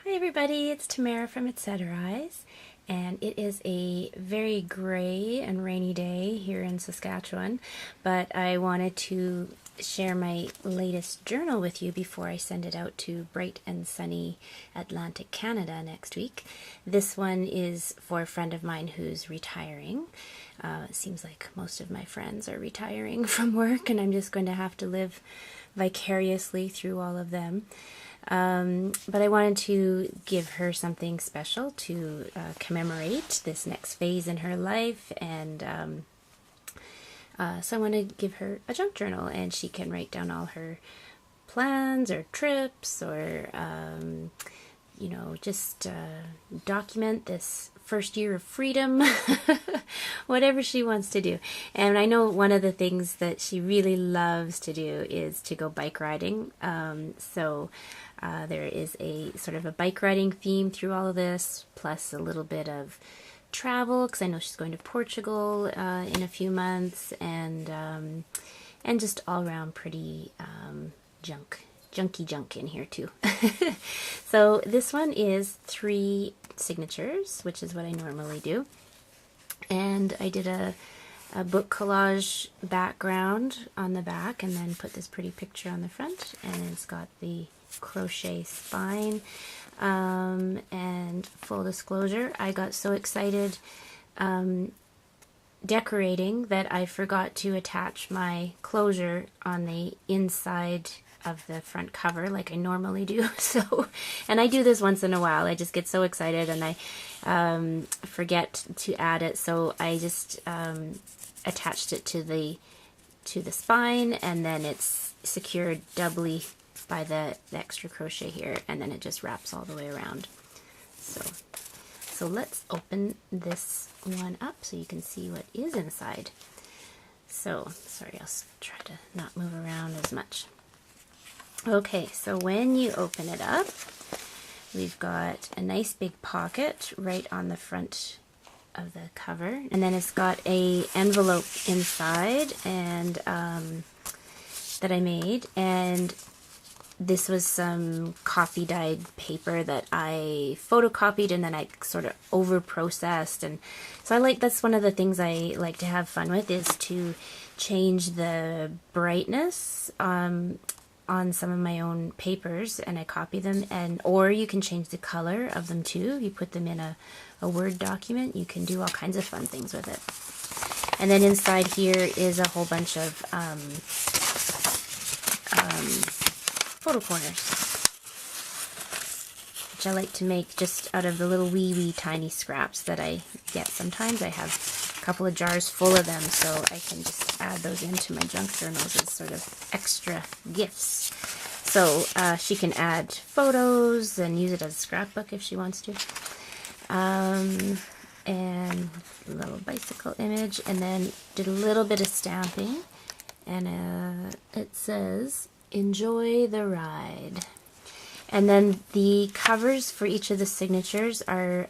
Hi everybody, it's Tamara from EnjoytheRide, and it is a very gray and rainy day here in Saskatchewan, but I wanted to share my latest journal with you before I send it out to bright and sunny Atlantic Canada next week. This one is for a friend of mine who's retiring. It seems like most of my friends are retiring from work, and I'm just going to have to live vicariously through all of them. But I wanted to give her something special to commemorate this next phase in her life, and so I want to give her a junk journal, and she can write down all her plans or trips, or just document this first year of freedom, whatever she wants to do. And I know one of the things that she really loves to do is to go bike riding. So there is a sort of a bike riding theme through all of this, plus a little bit of travel, because I know she's going to Portugal in a few months, and just all around pretty junky junk in here too. So this one is 3 signatures, which is what I normally do, and I did a book collage background on the back, and then put this pretty picture on the front, and it's got the crochet spine. And full disclosure, I got so excited decorating that I forgot to attach my closure on the inside of the front cover like I normally do. So, and I do this once in a while. I just get so excited and I forget to add it. So I just attached it to the spine, and then it's secured doubly by the extra crochet here, and then it just wraps all the way around. So let's open this one up so you can see what is inside. So, sorry, I'll try to not move around as much. Okay, so when you open it up, we've got a nice big pocket right on the front of the cover, and then it's got a envelope inside, and that I made, and this was some coffee dyed paper that I photocopied, and then I sort of over processed, and so that's one of the things I like to have fun with, is to change the brightness on some of my own papers, and I copy them, or you can change the color of them too. You put them in a Word document. You can do all kinds of fun things with it. And then inside here is a whole bunch of photo corners, which I like to make just out of the little wee tiny scraps that I get. Sometimes I have a couple of jars full of them, so I can just add those into my junk journals as sort of extra gifts. So she can add photos and use it as a scrapbook if she wants to. And a little bicycle image, and then did a little bit of stamping, and it says, "Enjoy the ride." And then the covers for each of the signatures are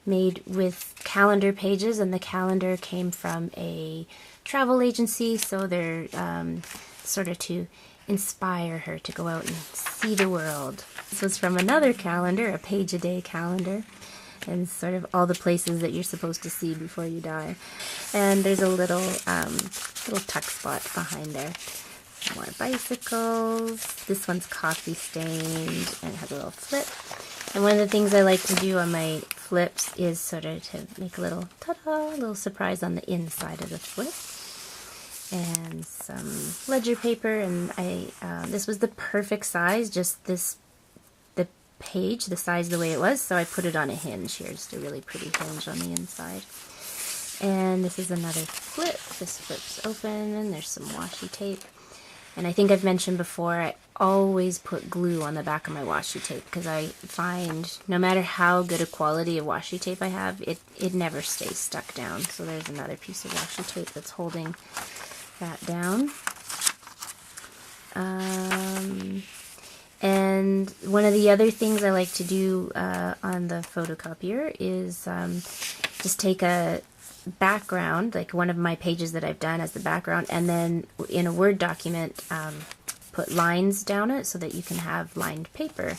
made with calendar pages, and the calendar came from a travel agency, so they're sort of to inspire her to go out and see the world. This was from another calendar, a page-a-day calendar, and sort of all the places that you're supposed to see before you die. And there's a little tuck spot behind there. More bicycles. This one's coffee stained and has a little flip. And one of the things I like to do on my flips is sort of to make a little ta-da, little surprise on the inside of the flip. And some ledger paper, and this was the perfect size, just the page, the size the way it was, so I put it on a hinge here, just a really pretty hinge on the inside. And this is another flip. This flips open, and there's some washi tape. And I think I've mentioned before, I always put glue on the back of my washi tape, because I find no matter how good a quality of washi tape I have, it never stays stuck down. So there's another piece of washi tape that's holding that down. And one of the other things I like to do on the photocopier is just take a background, like one of my pages that I've done as the background, and then in a Word document put lines down it so that you can have lined paper,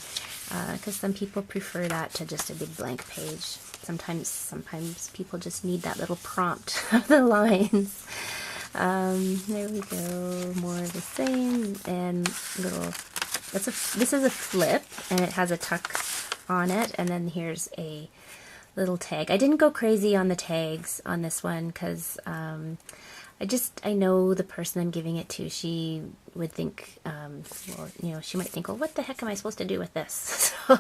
because some people prefer that to just a big blank page. Sometimes people just need that little prompt of the lines. There we go, more of the same, and little, this is a flip, and it has a tuck on it, and then here's a little tag. I didn't go crazy on the tags on this one, because I know the person I'm giving it to, she would think, well, you know, she might think, well, what the heck am I supposed to do with this? So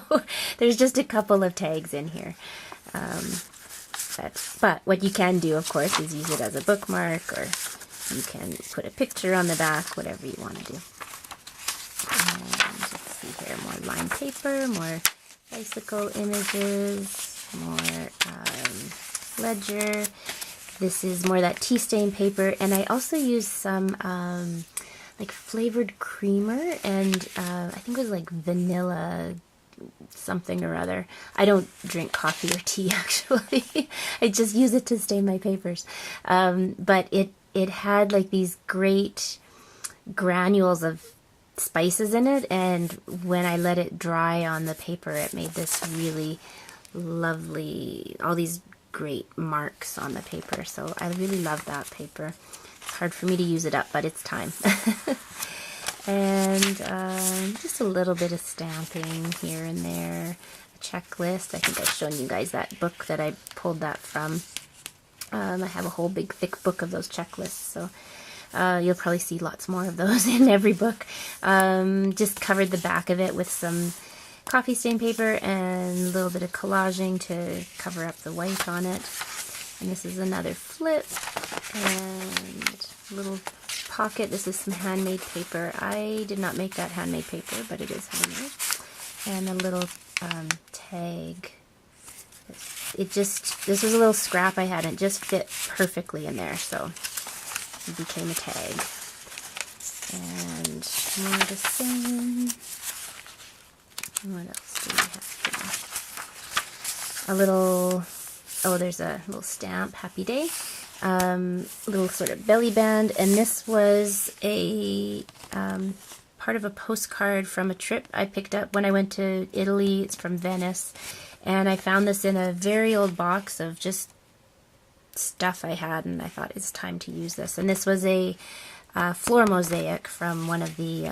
there's just a couple of tags in here. But what you can do, of course, is use it as a bookmark, or you can put a picture on the back, whatever you want to do. And let's see here, more lined paper, more bicycle images, more ledger. This is more that tea stain paper, and I also used some like flavored creamer, and I think it was like vanilla something or other. I don't drink coffee or tea, actually. I just use it to stain my papers. But it had like these great granules of spices in it, and when I let it dry on the paper, it made this really lovely, all these great marks on the paper. So I really love that paper. It's hard for me to use it up, but it's time. And just a little bit of stamping here and there, a checklist. I think I've shown you guys that book that I pulled that from. I have a whole big thick book of those checklists, so you'll probably see lots more of those in every book. Just covered the back of it with some coffee stain paper and a little bit of collaging to cover up the white on it. And this is another flip and a little pocket. This is some handmade paper. I did not make that handmade paper, but it is handmade. And a little tag. This was a little scrap I had, and it just fit perfectly in there, so it became a tag. And more of the same. What else do we have here? A little, oh, there's a little stamp, Happy Day. Little sort of belly band, and this was a part of a postcard from a trip I picked up when I went to Italy. It's from Venice, and I found this in a very old box of just stuff I had, and I thought it's time to use this. And this was a floor mosaic from one of the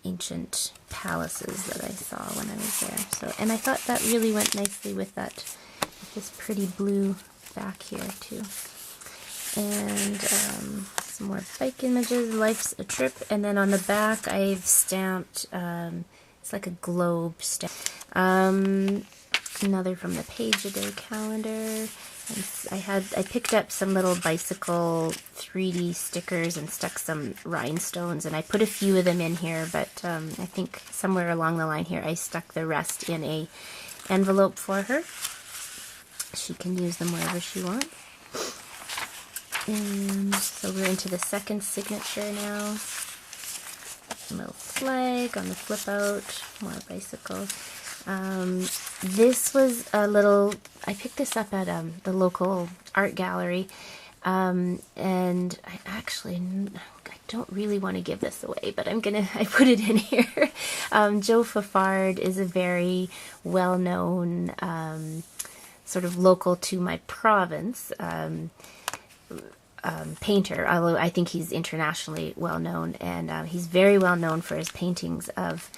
ancient palaces that I saw when I was there. So, and I thought that really went nicely with that, with this pretty blue back here too. And some more bike images. Life's a trip. And then on the back I've stamped, it's like a globe stamp. Another from the Page a Day calendar. And I picked up some little bicycle 3D stickers and stuck some rhinestones, and I put a few of them in here, but I think somewhere along the line here I stuck the rest in a envelope for her. She can use them wherever she wants. And so we're into the second signature now. A little flag on the flip out, more bicycle. This was a little, I picked this up at the local art gallery, and I don't really want to give this away, but I put it in here. Joe Fafard is a very well-known, sort of local to my province, painter, although I think he's internationally well-known, and he's very well-known for his paintings of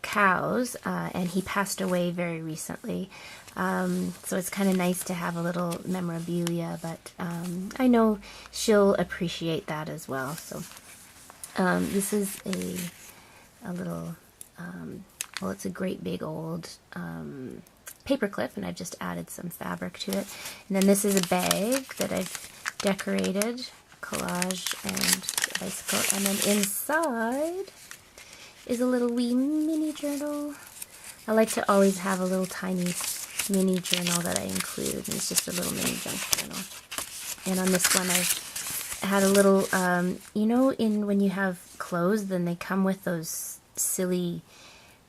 cows, and he passed away very recently, so it's kind of nice to have a little memorabilia, but I know she'll appreciate that as well. So this is a little, well, it's a great big old paper clip, and I've just added some fabric to it. And then this is a bag that I've decorated, collage and bicycle, and then inside is a little wee mini journal. I like to always have a little tiny mini journal that I include, and it's just a little mini junk journal. And on this one I had a little, you know, when you have clothes, then they come with those silly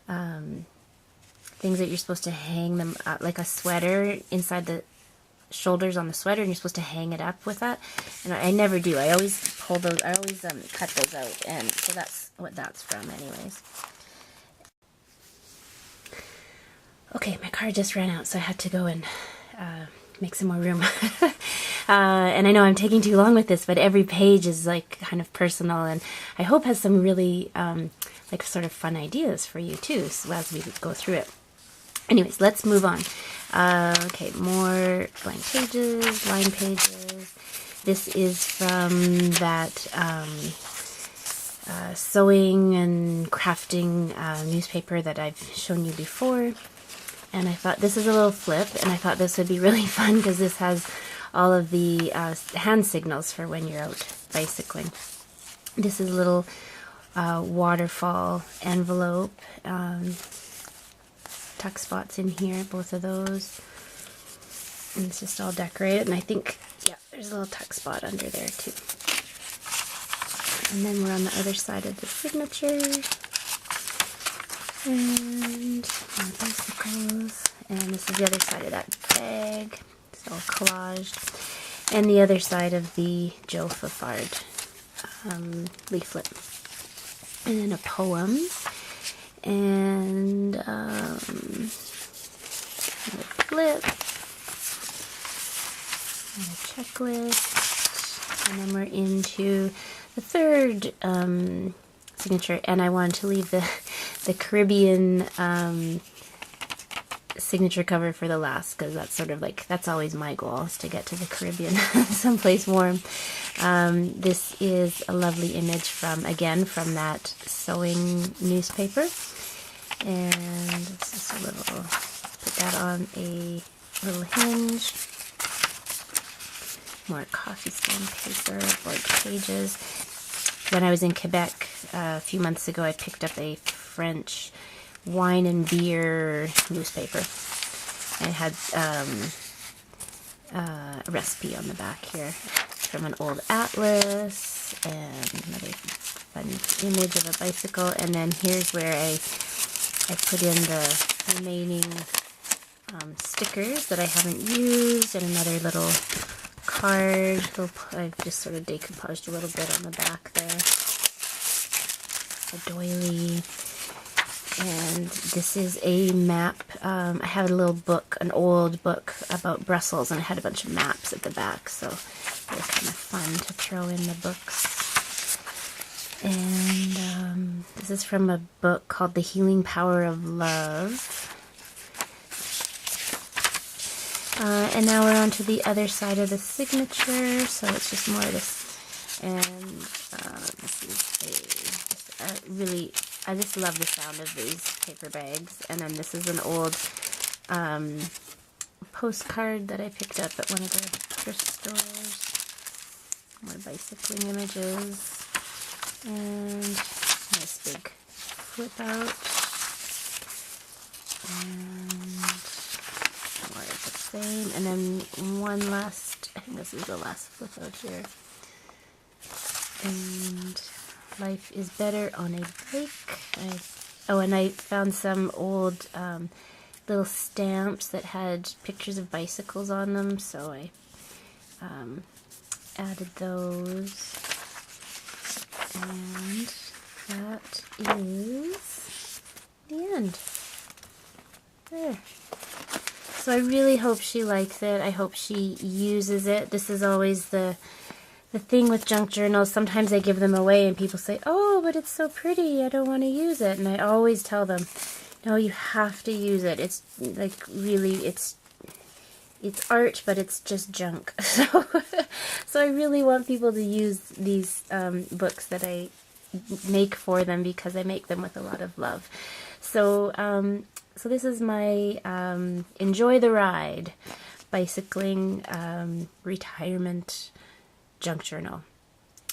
things that you're supposed to hang them up, like a sweater inside the shoulders on the sweater, and you're supposed to hang it up with that. And I never do. I always pull those, I always cut those out, and so that's what that's from anyways. Okay, my card just ran out, so I had to go and make some more room. And I know I'm taking too long with this, but every page is like kind of personal, and I hope has some really like sort of fun ideas for you too, so as we go through it. Anyways, let's move on. Okay, more blank pages, line pages. This is from that sewing and crafting newspaper that I've shown you before. And I thought this is a little flip, and I thought this would be really fun because this has all of the hand signals for when you're out bicycling. This is a little waterfall envelope. Tuck spots in here, both of those. And it's just all decorated, and I think, yeah, there's a little tuck spot under there too. And then we're on the other side of the signature. And more bicycles. And this is the other side of that bag. It's all collaged. And the other side of the Joe Fafard leaflet. And then a poem. And a flip. And a checklist. And then we're into the third signature, and I wanted to leave the Caribbean signature cover for the last, because that's sort of like, that's always my goal, is to get to the Caribbean, someplace warm. This is a lovely image from, again, from that sewing newspaper, and it's just a little, put that on a little hinge. More coffee stain paper, blank pages. When I was in Quebec a few months ago, I picked up a French wine and beer newspaper. I had a recipe on the back here from an old atlas, and another fun image of a bicycle. And then here's where I put in the remaining stickers that I haven't used, and another little card. I've just sort of decoupaged a little bit on the back there. A doily. And this is a map. I had a little book, an old book about Brussels, and it had a bunch of maps at the back, so they're kind of fun to throw in the books. And this is from a book called The Healing Power of Love. And now we're on to the other side of the signature, so it's just more of this. And this is really, I just love the sound of these paper bags. And then this is an old postcard that I picked up at one of the thrift stores. More bicycling images. And nice big flip out. And more of the same. And then one last, I think this is the last flip out here. And life is better on a bike. And I found some old little stamps that had pictures of bicycles on them, so I added those. And that is the end. There. So I really hope she likes it. I hope she uses it. This is always the thing with junk journals. Sometimes I give them away and people say, oh, but it's so pretty, I don't want to use it. And I always tell them, no, you have to use it. It's like really, it's art, but it's just junk. So I really want people to use these books that I make for them, because I make them with a lot of love. So so this is my Enjoy the Ride bicycling retirement junk journal.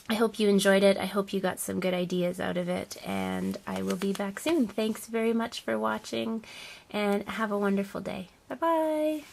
I hope you enjoyed it. I hope you got some good ideas out of it, and I will be back soon. Thanks very much for watching, and have a wonderful day. Bye-bye.